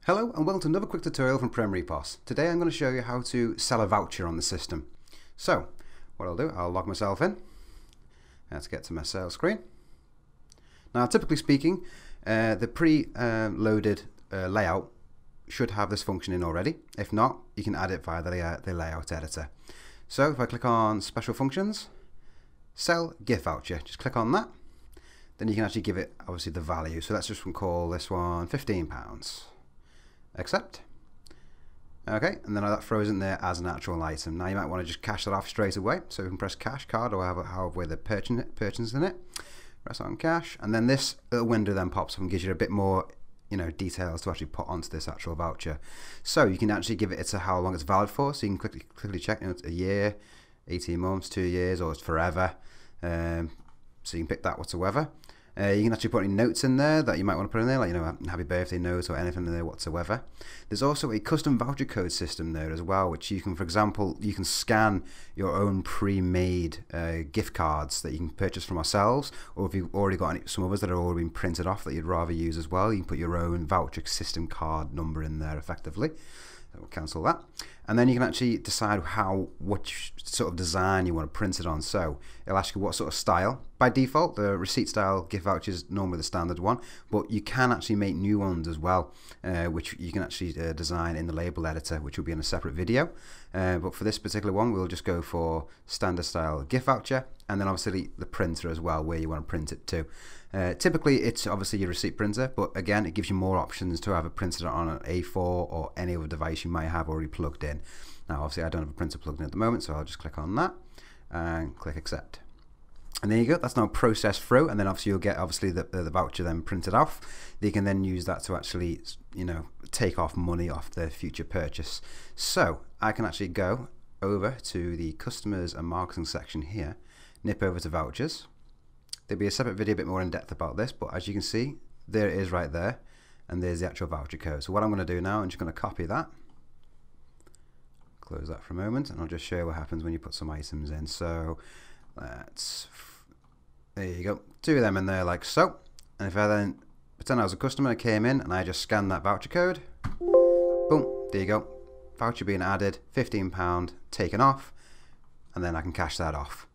Hello and welcome to another quick tutorial from Premier EPOS. Today I'm going to show you how to sell a voucher on the system. So what I'll do, I'll log myself in. Let's get to my sales screen. Now typically speaking, the pre-loaded layout should have this function in already. If not, you can add it via the layout editor. So if I click on special functions, sell gift voucher, just click on that. Then you can actually give it obviously the value. So let's just call this one £15. Accept. Okay, and then that throws in there as an actual item. Now you might want to just cash that off straight away. So you can press cash card or however they're purchasing it. Press on cash, and then this little window then pops up and gives you a bit more, details to actually put onto this actual voucher. So you can actually give it to how long it's valid for. So you can quickly check, it's a year, 18 months, 2 years, or it's forever. So you can pick that whatsoever. You can actually put any notes in there that you might want to put in there, like happy birthday notes or anything in there whatsoever. There's also a custom voucher code system there as well, which you can, for example, you can scan your own pre-made gift cards that you can purchase from ourselves, or if you've already got some others that are already been printed off that you'd rather use as well, you can put your own voucher system card number in there effectively. So we'll cancel that. And then you can actually decide what sort of design you want to print it on. So it'll ask you what sort of style. By default, the receipt style gift voucher is normally the standard one, but you can actually make new ones as well, which you can actually design in the label editor, which will be in a separate video. But for this particular one, we'll just go for standard style gift voucher, and then obviously the printer as well, where you want to print it to. Typically, it's obviously your receipt printer, but again, it gives you more options to have it printed on an A4 or any other device you might have already plugged in. Now, obviously, I don't have a printer plugged in at the moment, so I'll just click on that and click accept. And there you go, that's now processed through, and then obviously you'll get the voucher then printed off. You can then use that to actually, take off money off the future purchase. So I can actually go over to the customers and marketing section here, nip over to vouchers. There'll be a separate video a bit more in depth about this, but as you can see, there it is right there, and there's the actual voucher code. So what I'm going to do now, I'm just going to copy that, close that for a moment, and I'll just show you what happens when you put some items in. So there you go, 2 of them in there like so. And if I then pretend I was a customer, I came in and I just scanned that voucher code, boom, there you go, voucher being added, £15 taken off, and then I can cash that off.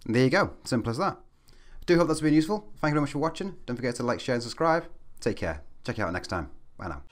And there you go, simple as that. I do hope that's been useful. Thank you very much for watching. Don't forget to like, share and subscribe. Take care. Check you out next time. Bye now.